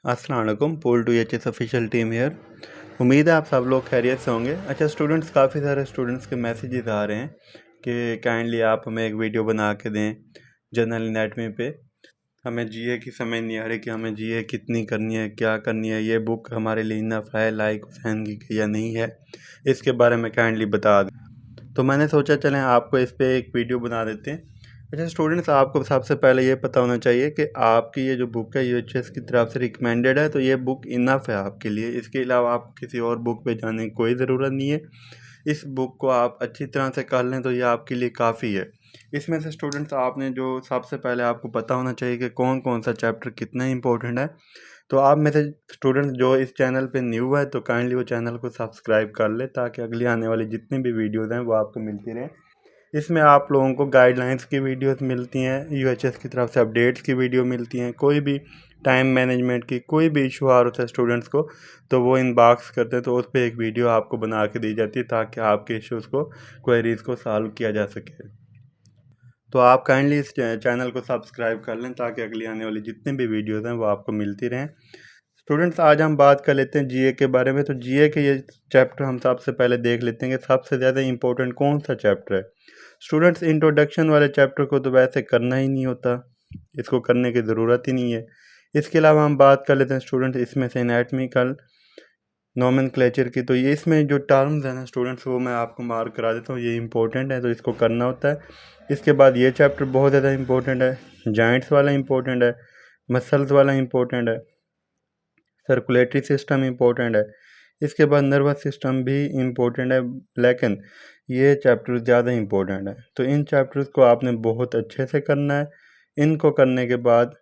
अस्सलाम वालेकुम। Pole to H S official team here. उम्मीद है आप सब लोग खैरियत से होंगे। अच्छा स्टूडेंट्स, काफ़ी सारे स्टूडेंट्स के मैसेजेस आ रहे हैं कि काइंडली आप हमें एक वीडियो बना के दें जनरल एनाटमी पे। हमें जीए की समझ नहीं आ रही कि हमें जीए कितनी करनी है, क्या करनी है, ये बुक हमारे लिए इनफ है लाइक हुसैन की या नहीं है, इसके बारे में काइंडली बता दें। तो मैंने सोचा चलें आपको इस पर एक वीडियो बना देते हैं। अच्छा स्टूडेंट्स, आपको सबसे पहले ये पता होना चाहिए कि आपकी ये जो बुक है यूएचएस की तरफ से रिकमेंडेड है, तो ये बुक इनफ है आपके लिए। इसके अलावा आप किसी और बुक पे जाने की कोई ज़रूरत नहीं है। इस बुक को आप अच्छी तरह से कर लें तो ये आपके लिए काफ़ी है। इसमें से स्टूडेंट्स आपने जो सबसे पहले आपको पता होना चाहिए कि कौन कौन सा चैप्टर कितना इंपॉर्टेंट है। तो आप में से स्टूडेंट जो इस चैनल पे न्यू है तो काइंडली वो चैनल को सब्सक्राइब कर ले ताकि अगली आने वाली जितनी भी वीडियोज़ हैं वो आपको मिलती रहें। इसमें आप लोगों को गाइडलाइंस की वीडियोस मिलती हैं, यूएचएस की तरफ से अपडेट्स की वीडियो मिलती हैं, कोई भी टाइम मैनेजमेंट की कोई भी इशू आ रहा है स्टूडेंट्स को तो वो इनबॉक्स करते हैं तो उस पर एक वीडियो आपको बना के दी जाती है ताकि आपके इश्यूज़ को, क्वेरीज़ को सॉल्व किया जा सके। तो आप काइंडली इस चैनल को सब्सक्राइब कर लें ताकि अगली आने वाली जितनी भी वीडियोज़ हैं वो आपको मिलती रहें। स्टूडेंट्स, आज हम बात कर लेते हैं जीए के बारे में। तो जीए के ये चैप्टर हम सबसे पहले देख लेते हैं कि सबसे ज़्यादा इंपॉर्टेंट कौन सा चैप्टर है। स्टूडेंट्स, इंट्रोडक्शन वाले चैप्टर को तो वैसे करना ही नहीं होता, इसको करने की ज़रूरत ही नहीं है। इसके अलावा हम बात कर लेते हैं स्टूडेंट्स इसमें से एनाटॉमिकल नोमेनक्लेचर की। तो ये इसमें जो टर्म्स हैं ना स्टूडेंट्स वो मैं आपको मार्क करा देता हूँ, ये इंपॉर्टेंट है तो इसको करना होता है। इसके बाद ये चैप्टर बहुत ज़्यादा इंपॉर्टेंट है, जॉइंट्स वाला इंपॉर्टेंट है, मसल्स वाला इंपॉर्टेंट है, सर्कुलेटरी सिस्टम इम्पोर्टेंट है। इसके बाद नर्वस सिस्टम भी इम्पोर्टेंट है, लेकिन ये चैप्टर ज़्यादा इम्पोर्टेंट है। तो इन चैप्टर्स को आपने बहुत अच्छे से करना है। इनको करने के बाद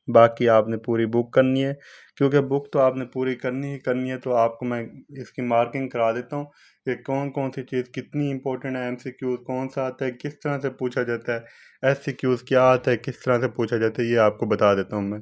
बाकी आपने पूरी बुक करनी है, क्योंकि बुक तो आपने पूरी करनी ही करनी है। तो आपको मैं इसकी मार्किंग करा देता हूँ कि कौन कौन सी चीज़ कितनी इंपॉर्टेंट है, एमसीक्यूज़ कौन सा आता है, किस तरह से पूछा जाता है, एससीक्यूज़ क्या आता है, किस तरह से पूछा जाता है, ये आपको बता देता हूँ मैं।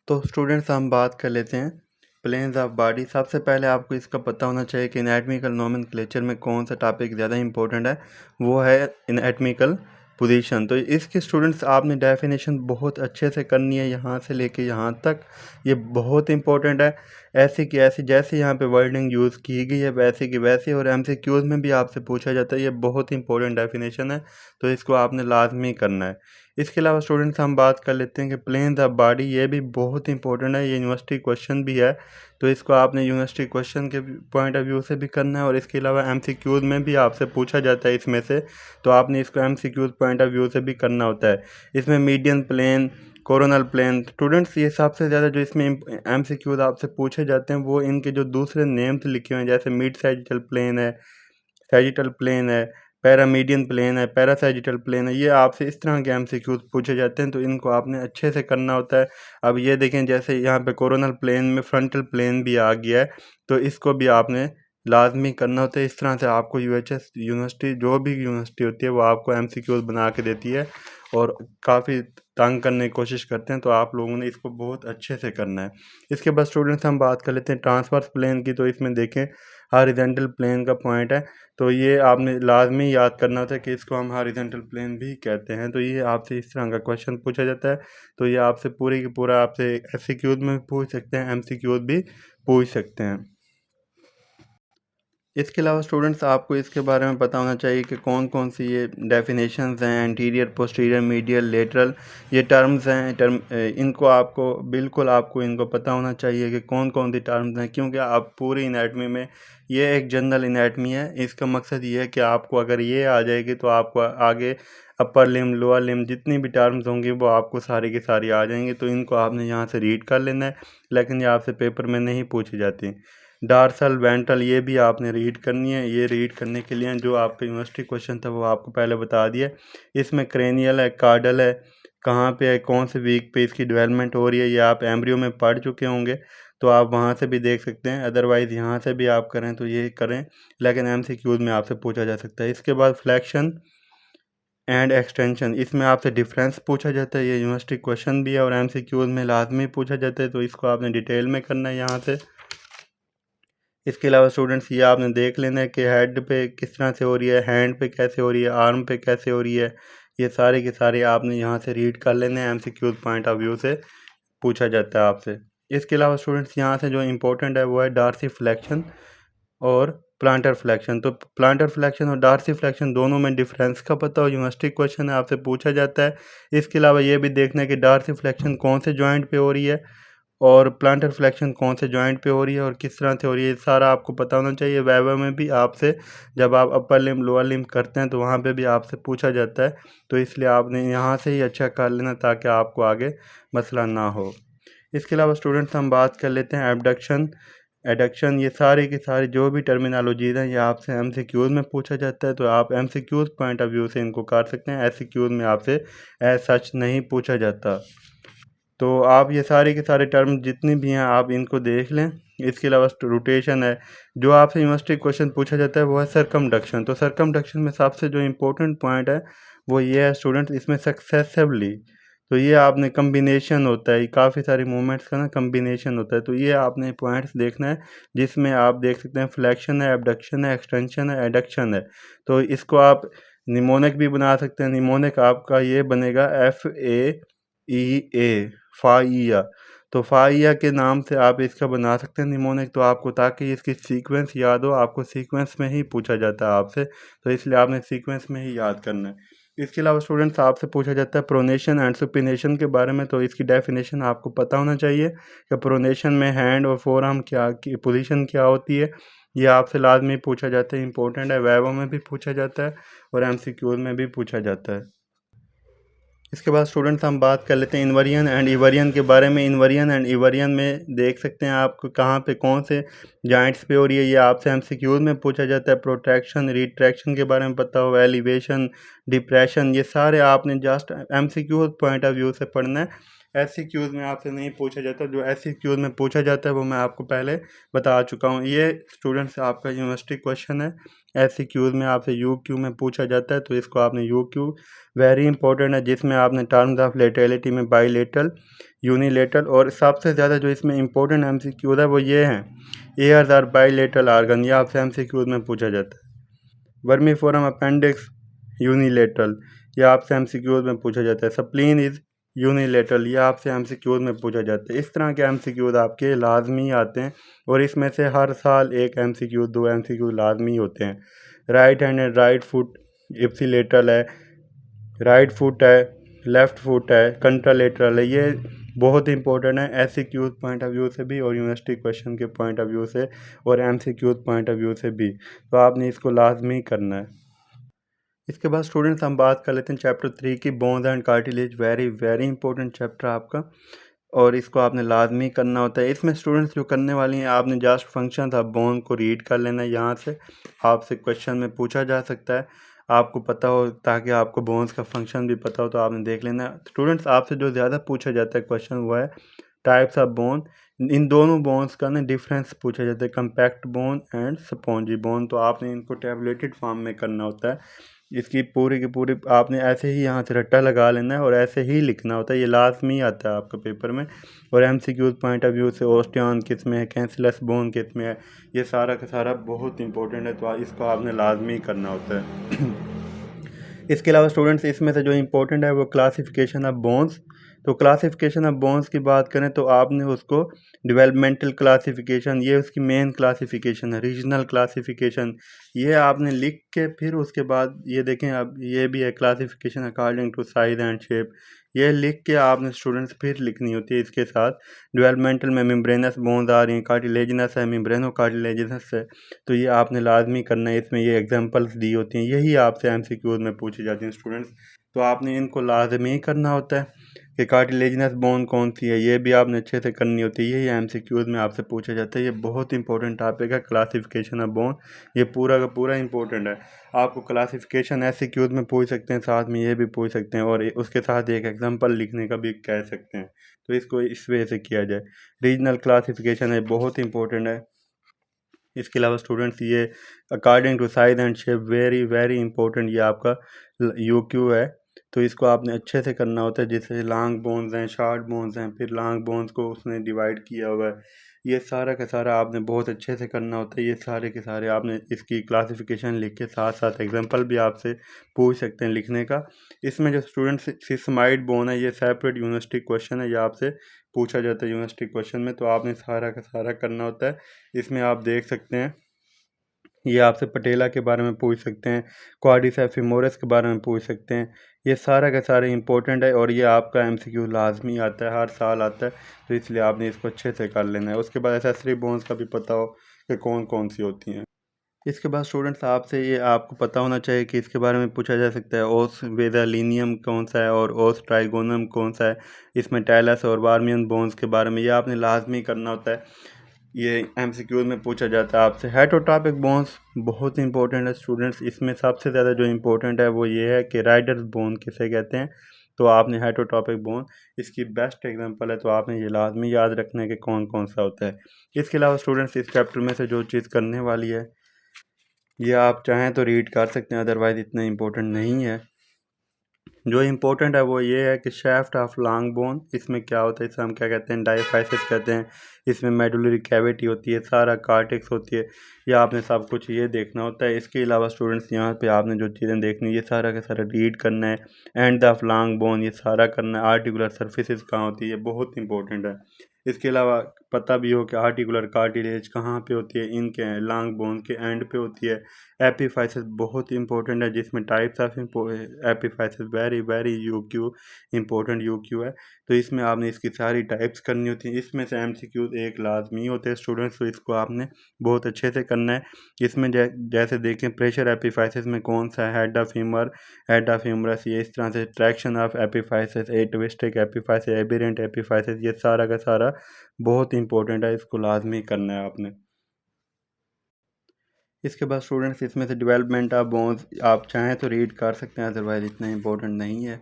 तो स्टूडेंट्स, हम बात कर लेते हैं प्लेन्स ऑफ बॉडी। सबसे पहले आपको इसका पता होना चाहिए कि एनाटॉमिकल नोमेनक्लेचर में कौन सा टॉपिक ज़्यादा इंपॉर्टेंट है, वो है एनाटॉमिकल पोजीशन। तो इसके स्टूडेंट्स आपने डेफिनेशन बहुत अच्छे से करनी है, यहाँ से लेके यहाँ तक। ये बहुत इंपॉर्टेंट है। ऐसी की ऐसी जैसे यहाँ पे वर्डिंग यूज़ की गई है वैसे की वैसे, और एमसीक्यूज़ में भी आपसे पूछा जाता है। ये बहुत इंपॉर्टेंट डेफिनेशन है तो इसको आपने लाजमी करना है। इसके अलावा स्टूडेंट्स हम बात कर लेते हैं कि प्लेन्स ऑफ बॉडी, ये भी बहुत इंपॉर्टेंट है, ये यूनिवर्सिटी क्वेश्चन भी है। तो इसको आपने यूनिवर्सिटी क्वेश्चन के पॉइंट ऑफ व्यू से भी करना है, और इसके अलावा एमसीक्यूज़ में भी आपसे पूछा जाता है इसमें से, तो आपने इसको एमसीक्यूज़ पॉइंट ऑफ व्यू से भी करना होता है। इसमें median plane, coronal plane, students ये सबसे ज़्यादा जो इसमें एमसीक्यूज़ आपसे पूछे जाते हैं वो इनके जो दूसरे नेम्स लिखे हुए हैं, जैसे मिड सैजिटल प्लेन है, सैजिटल प्लेन है, पैरामीडियन प्लेन है, पैरासैजिटल प्लेन है, ये आपसे इस तरह के एमसीक्यूज पूछे जाते हैं तो इनको आपने अच्छे से करना होता है। अब ये देखें, जैसे यहाँ पे कोरोनल प्लेन में फ्रंटल प्लेन भी आ गया है तो इसको भी आपने लाजमी करना होता है। इस तरह से आपको यूएचएस यूनिवर्सिटी, जो भी यूनिवर्सिटी होती है वो आपको एमसीक्यूज बना के देती है और काफ़ी तंग करने की कोशिश करते हैं, तो आप लोगों ने इसको बहुत अच्छे से करना है। इसके बाद स्टूडेंट्स हम बात कर लेते हैं ट्रांसवर्स प्लेन की। तो इसमें देखें हॉरिजॉन्टल प्लेन का पॉइंट है, तो ये आपने लाजमी याद करना था कि इसको हम हॉरिजॉन्टल प्लेन भी कहते हैं। तो ये आपसे इस तरह का क्वेश्चन पूछा जाता है, तो ये आपसे पूरी की पूरा आपसे एमसीक्यूज में भी पूछ सकते हैं, एमसीक्यूज भी पूछ सकते हैं। इसके अलावा स्टूडेंट्स आपको इसके बारे में पता होना चाहिए कि कौन कौन सी ये डेफिनेशंस हैं, एंटीरियर, पोस्टीरियर, मीडियल, लेटरल, ये टर्म्स हैं। इनको आपको बिल्कुल आपको इनको पता होना चाहिए कि कौन कौन सी टर्म्स हैं, क्योंकि आप पूरी एनाटमी में, ये एक जनरल एनाटमी है, इसका मकसद ये है कि आपको अगर ये आ जाएगी तो आपको आगे अपर लिम, लोअर लिम, जितनी भी टर्म्स होंगी वो आपको सारी की सारी आ जाएंगी। तो इनको आपने यहाँ से रीड कर लेना है, लेकिन ये आपसे पेपर में नहीं पूछी जाती। डार्सल, वेंट्रल, ये भी आपने रीड करनी है। ये रीड करने के लिए जो आपका यूनिवर्सिटी क्वेश्चन था वो आपको पहले बता दिया। इसमें क्रेनियल है, कार्डल है, कहाँ पे है, कौन से वीक पे इसकी डेवलपमेंट हो रही है, ये आप एम्ब्रियो में पढ़ चुके होंगे तो आप वहाँ से भी देख सकते हैं। अदरवाइज़ यहाँ से भी आप करें तो ये करें, लेकिन एमसीक्यूज़ में आपसे पूछा जा सकता है। इसके बाद फ्लैक्शन एंड एक्सटेंशन, इसमें आपसे डिफरेंस पूछा जाता है। ये यूनिवर्सिटी क्वेश्चन भी है और एमसीक्यूज़ में लाजमी पूछा जाता है, तो इसको आपने डिटेल में करना है यहाँ से। इसके अलावा स्टूडेंट्स ये आपने देख लेना है कि हेड पे किस तरह से हो रही है, हैंड पे कैसे हो रही है, आर्म पे कैसे हो रही है, ये सारे के सारे आपने यहाँ से रीड कर लेने हैं। एमसीक्यूज पॉइंट ऑफ व्यू से पूछा जाता है आपसे। इसके अलावा स्टूडेंट्स यहाँ से जो इम्पोर्टेंट है वो है डार्सी फ्लैक्शन और प्लांटर फ्लैक्शन। तो प्लांटर फ्लैक्शन और डार्सी फ्लैक्शन दोनों में डिफरेंस का पता हो, यूनिवर्सिटी क्वेश्चन है, आपसे पूछा जाता है। इसके अलावा ये भी देखना है कि डार्सी फ्लैक्शन कौन से जॉइंट पे हो रही है और प्लांटर फ्लैक्शन कौन से जॉइंट पे हो रही है और किस तरह से हो रही है, ये सारा आपको पता होना चाहिए। वाइवा में भी आपसे जब आप अपर लिम्ब लोअर लिम्ब करते हैं तो वहाँ पे भी आपसे पूछा जाता है। तो इसलिए आपने यहाँ से ही अच्छा कर लेना ताकि आपको आगे मसला ना हो। इसके अलावा स्टूडेंट्स हम बात कर लेते हैं एबडक्शन, एडक्शन। ये सारी की सारी जो भी टर्मिनोलॉजीज़ हैं ये आपसे एमसीक्यूज़ में पूछा जाता है। तो आप एमसीक्यूज़ पॉइंट ऑफ व्यू से इनको कर सकते हैं, एससीक्यूज़ में आपसे एज सच नहीं पूछा जाता। तो आप ये सारे के सारे टर्म जितनी भी हैं आप इनको देख लें। इसके अलावा रोटेशन है। जो आपसे यूनिवर्सिटी क्वेश्चन पूछा जाता है वो है सरकमडक्शन। तो सरकमडक्शन में सबसे जो इम्पोर्टेंट पॉइंट है वो ये है स्टूडेंट, इसमें सक्सेसिवली, तो ये आपने कम्बिनेशन होता है, काफ़ी सारे मूवमेंट्स का ना कम्बिनेशन होता है। तो ये आपने पॉइंट्स देखना है जिसमें आप देख सकते हैं फ्लैक्शन है, एबडक्शन है, एक्सटेंशन है, एडक्शन है। तो इसको आप निमोनिक भी बना सकते हैं। निमोनिक आपका ये बनेगा FAEA, फाइया। तो फाइया के नाम से आप इसका बना सकते हैं निमोनिक। तो आपको ताकि इसकी सीक्वेंस याद हो, आपको सीक्वेंस में ही पूछा जाता है आपसे, तो इसलिए आपने सीक्वेंस में ही याद करना है। इसके अलावा स्टूडेंट्स आपसे पूछा जाता है प्रोनेशन एंड सुपिनेशन के बारे में। तो इसकी डेफिनेशन आपको पता होना चाहिए कि प्रोनेशन में हैंड और फोरआर्म क्या की पोजीशन क्या होती है। ये आपसे लाजमी पूछा जाता है, इंपॉर्टेंट है, वाइवा में भी पूछा जाता है और एमसीक्यूज में भी पूछा जाता है। इसके बाद स्टूडेंट्स हम बात कर लेते हैं इन्वर्जन एंड इवर्जन के बारे में। इन्वर्जन एंड इवर्जन में देख सकते हैं आपको कहाँ पे कौन से जॉइंट्स पे हो रही है, ये आपसे एमसीक्यूज में पूछा जाता है। प्रोट्रैक्शन, रिट्रैक्शन के बारे में पता हो, एलिवेशन, डिप्रेशन, ये सारे आपने just MCQs point of view से पढ़ना है। एससीक्यूज में आपसे नहीं पूछा जाता। जो एससीक्यूज में पूछा जाता है वो मैं आपको पहले बता चुका हूँ। ये स्टूडेंट्स आपका यूनिवर्सिटी क्वेश्चन है। एससीक्यूज में आपसे यूक्यू में पूछा जाता है, तो इसको आपने यूक्यू वेरी इंपॉर्टेंट है, जिसमें आपने टर्म्स ऑफ लेटरलिटी में बाईलेटरल, यूनिलेटरल और सबसे ज़्यादा जो इसमें इंपॉर्टेंट एमसीक्यूज है वो ये हैं, एयर्स आर बाईलेटरल आर्गन, ये आपसे एमसीक्यूज में पूछा जाता है। वर्मीफोरम अपेंडिक्स यूनिलेटरल, ये आपसे एमसीक्यूज में पूछा जाता है। स्प्लीन इज यूनिलेटरल, ये आपसे एमसीक्यूज में पूछा जाता है। इस तरह के एमसीक्यूज आपके लाजमी आते हैं और इसमें से हर साल एक एमसीक्यू, दो एमसीक्यू लाजमी होते हैं। Right hand and right foot ipsilateral है, राइट फुट है, लेफ़्ट फुट है, कंट्रालेटरल है। ये बहुत इंपॉर्टेंट है एससीक्यूज पॉइंट ऑफ व्यू से भी और यूनिवर्सिटी क्वेश्चन के पॉइंट ऑफ व्यू से और एमसीक्यूज पॉइंट ऑफ व्यू से भी। तो आपने इसको लाजमी करना है। इसके बाद स्टूडेंट्स हम बात कर लेते हैं चैप्टर 3 की, bones and cartilage. Very very important chapter आपका और इसको आपने लाजमी करना होता है। इसमें स्टूडेंट्स जो करने वाली हैं, आपने जस्ट फंक्शन ऑफ बोन को रीड कर लेना है। यहाँ से आपसे क्वेश्चन में पूछा जा सकता है, आपको पता हो, ताकि आपको बोन्स का फंक्शन भी पता हो तो आपने देख लेना है। स्टूडेंट्स आपसे जो ज़्यादा पूछा जाता है क्वेश्चन वो है टाइप्स ऑफ बोन। इन दोनों बोन्स का ना डिफरेंस पूछा जाता है, compact bone and spongy bone. तो आपने इनको टैबलेटेड फॉर्म में करना होता है। इसकी पूरी की पूरी आपने ऐसे ही यहाँ से रट्टा लगा लेना है और ऐसे ही लिखना होता है। ये लाजमी आता है आपका पेपर में। और एमसीक्यूज पॉइंट ऑफ व्यू से ओस्टियन किस में है, कैंसिलस बोन किस में है, ये सारा का सारा बहुत इंपॉर्टेंट है। तो इसको आपने लाजमी करना होता है। इसके अलावा स्टूडेंट्स इसमें से जो इम्पोर्टेंट है वो क्लासिफिकेशन ऑफ बोन्स। तो क्लासिफिकेशन ऑफ बोन्स की बात करें तो आपने उसको डेवलपमेंटल क्लासिफिकेशन, ये उसकी मेन क्लासिफिकेशन है। रीजनल क्लासिफिकेशन, ये आपने लिख के फिर उसके बाद ये देखें, अब ये भी है classification according to size and shape, ये लिख के आपने स्टूडेंट्स फिर लिखनी होती है। इसके साथ डेवलपमेंटल में मेम्ब्रेनस बोन्स आ रही हैं, कार्टिलेजिनस है, मेम्ब्रेनो कार्टिलेजिनस है, तो ये आपने लाजमी करना है। इसमें ये एग्जांपल्स दी होती हैं, यही आपसे एमसीक्यूज में पूछी जाती हैं स्टूडेंट्स। तो आपने इनको लाजमी करना होता है कि कार्टिलेजिनस बोन कौन सी है, ये भी आपने अच्छे से करनी होती है। यही एमसीक्यूज में आपसे पूछा जाता है। ये बहुत इंपॉर्टेंट टॉपिक है क्लासिफिकेशन ऑफ बोन, ये पूरा का पूरा इंपॉर्टेंट है। आपको क्लासिफिकेशन एमसीक्यूज में पूछ सकते हैं, साथ में ये भी पूछ सकते हैं और उसके साथ एक एग्जांपल लिखने का भी कह सकते हैं। तो इसको इस वे से किया जाए। रीजनल क्लासिफिकेशन है, बहुत इंपॉर्टेंट है। इसके अलावा स्टूडेंट्स ये according to size and shape, very very important, ये आपका यूक्यू है। तो इसको आपने अच्छे से करना होता है। जैसे लॉन्ग बोन्स हैं, शॉर्ट बोन्स हैं, फिर लॉन्ग बोन्स को उसने डिवाइड किया हुआ है, ये सारा का सारा आपने बहुत अच्छे से करना होता है। ये सारे के सारे आपने इसकी क्लासिफिकेशन लिख के साथ साथ एग्जांपल भी आपसे पूछ सकते हैं लिखने का। इसमें जो स्टूडेंट्स सिस्माइड बोन है, ये सेपरेट यूनिवर्सिटी क्वेश्चन है, ये आपसे पूछा जाता है यूनिवर्सिटी क्वेश्चन में, तो आपने सारा का सारा करना होता है। इसमें आप देख सकते हैं, ये आपसे पटेला के बारे में पूछ सकते हैं, क्वाड्रिसेप्स फेमोरस के बारे में पूछ सकते हैं। ये सारा का सारा इंपॉर्टेंट है और ये आपका एमसीक्यू लाजमी आता है, हर साल आता है, तो इसलिए आपने इसको अच्छे से कर लेना है। उसके बाद एक्सेसरी बोन्स का भी पता हो कि कौन कौन सी होती हैं। इसके बाद स्टूडेंट्स आपसे ये आपको पता होना चाहिए कि इसके बारे में पूछा जा सकता है ओस वेदालिनियम कौन सा है और ओस ट्राइगोनम कौन सा है। इसमें टैलस और बार्मियन बोन्स के बारे में ये आपने लाजमी करना होता है, ये एमसीक्यूज में पूछा जाता है आपसे। हेटरोटॉपिक बोन्स बहुत इंपॉर्टेंट है स्टूडेंट्स। इसमें सबसे ज़्यादा जो इंपॉर्टेंट है वो ये है कि राइडर्स बोन किसे कहते हैं, तो आपने हेटरोटॉपिक बोन इसकी बेस्ट एग्जांपल है, तो आपने ये लाजमी याद रखना है कि कौन कौन सा होता है। इसके अलावा स्टूडेंट्स इस चैप्टर में से जो चीज़ करने वाली है ये आप चाहें तो रीड कर सकते हैं, अदरवाइज़ इतना इम्पोर्टेंट नहीं है। जो इम्पोर्टेंट है वो ये है कि शाफ्ट ऑफ लॉन्ग बोन, इसमें क्या होता है, इसे हम क्या कहते हैं, डायफाइसिस कहते हैं। इसमें मेडुलरी कैविटी होती है, सारा कार्टेक्स होती है, ये आपने सब कुछ ये देखना होता है। इसके अलावा स्टूडेंट्स यहाँ पे आपने जो चीज़ें देखनी है ये सारा का सारा रीड करना है। एंड ऑफ लॉन्ग बोन ये सारा करना है। आर्टिकुलर सर्फिसेज कहाँ होती है ये बहुत इंपॉर्टेंट है। इसके अलावा पता भी हो कि आर्टिकुलर कार्टिलेज कहाँ पे होती है, इनके लॉन्ग बोन के एंड पे होती है। एपिफाइसिस बहुत इंपॉर्टेंट है, जिसमें types of epiphysis very very UQ important UQ है, तो इसमें आपने इसकी सारी टाइप्स करनी होती है। इसमें से एमसीक्यू एक लाजमी होते हैं स्टूडेंट्स, तो इसको आपने बहुत अच्छे से करना है। इसमें जैसे देखें प्रेशर एपिफाइसिस में कौन सा है, head of humer, head of humerus, ये इस तरह से traction of epiphysis, atavistic epiphysis, aberrant epiphysis, ये सारा का सारा बहुत इंपॉर्टेंट है, इसको लाजमी करना है आपने। इसके बाद स्टूडेंट्स इसमें से डेवलपमेंट ऑफ बोन्स आप चाहें तो रीड कर सकते हैं, अदरवाइज़ इतना इंपॉर्टेंट नहीं है।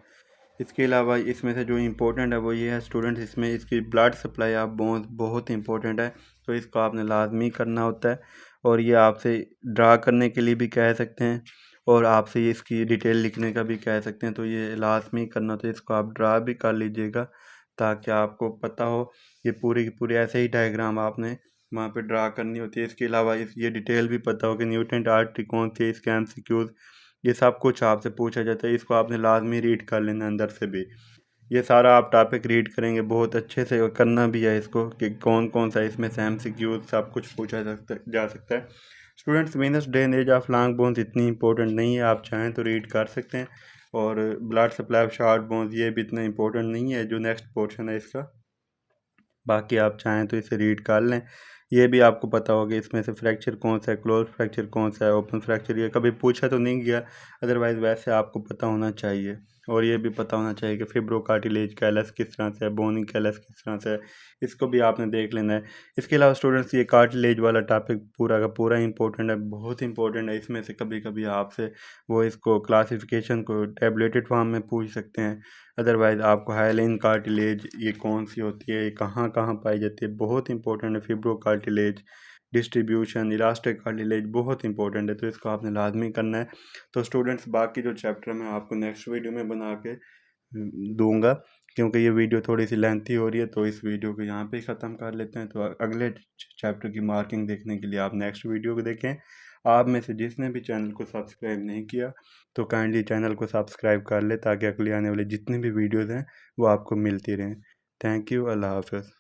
इसके अलावा इसमें से जो इम्पोर्टेंट है वो ये है स्टूडेंट्स, इसमें इसकी ब्लड सप्लाई ऑफ बोन्स बहुत इंपॉर्टेंट है, तो इसको आपने लाजमी करना होता है। और ये आपसे ड्रा करने के लिए भी कह सकते हैं और आपसे ये इसकी डिटेल लिखने का भी कह सकते हैं, तो ये लाजमी करना होता है। इसको आप ड्रा भी कर लीजिएगा ताकि आपको पता हो। ये पूरी की पूरी ऐसे ही डायग्राम आपने वहाँ पे ड्रा करनी होती है। इसके अलावा इस ये डिटेल भी पता हो कि न्यूटेंट आर्टरी कौन सी है, इसके एमसीक्यूज, ये सब कुछ आपसे पूछा जाता है। इसको आपने लाजमी रीड कर लेना अंदर से भी। ये सारा आप टॉपिक रीड करेंगे बहुत अच्छे से और करना भी है इसको कि कौन कौन सा इसमें से एमसीक्यूज सब कुछ पूछा जा सकता है। Students venus day and age of long bones इतनी इंपॉर्टेंट नहीं है, आप चाहें तो रीड कर सकते हैं। और blood supply of short bones ये भी इतना इंपॉर्टेंट नहीं है, जो नेक्स्ट पोर्शन है इसका, बाकी आप चाहें तो इसे रीड कर लें। ये भी आपको पता होगा इसमें से फ्रैक्चर कौन सा है, क्लोज फ्रैक्चर कौन सा है, ओपन फ्रैक्चर, ये कभी पूछा तो नहीं गया, अदरवाइज़ वैसे आपको पता होना चाहिए। और ये भी पता होना चाहिए कि फिब्रोकार्टिलेज कैलस किस तरह से है, बोनी कैलस किस तरह से है, इसको भी आपने देख लेना है। इसके अलावा स्टूडेंट्स ये कार्टिलेज वाला टॉपिक पूरा का पूरा इंपॉर्टेंट है, बहुत इंपॉर्टेंट है। इसमें से कभी कभी आपसे वो इसको क्लासिफिकेशन को टेबलेटेड फॉर्म में पूछ सकते हैं, अदरवाइज़ आपको हाइलाइन कार्टिलेज ये कौन सी होती है, ये कहाँ कहाँ पाई जाती है, बहुत इंपॉर्टेंट है। Fibro cartilage, distribution, elastic cartilage बहुत इंपॉर्टेंट है, तो इसको आपने लाजमी करना है। तो स्टूडेंट्स बाकी जो चैप्टर मैं आपको नेक्स्ट वीडियो में बना के दूंगा, क्योंकि ये वीडियो थोड़ी सी लेंथी हो रही है, तो इस वीडियो को यहाँ पे ही ख़त्म कर लेते हैं। तो अगले चैप्टर की मार्किंग देखने के लिए आप नेक्स्ट वीडियो को देखें। आप में से जिसने भी चैनल को सब्सक्राइब नहीं किया तो काइंडली चैनल को सब्सक्राइब कर ले, ताकि अगली आने वाली जितनी भी वीडियोज़ हैं वो आपको मिलती रहें। थैंक यू, अल्लाह हाफ़िज़।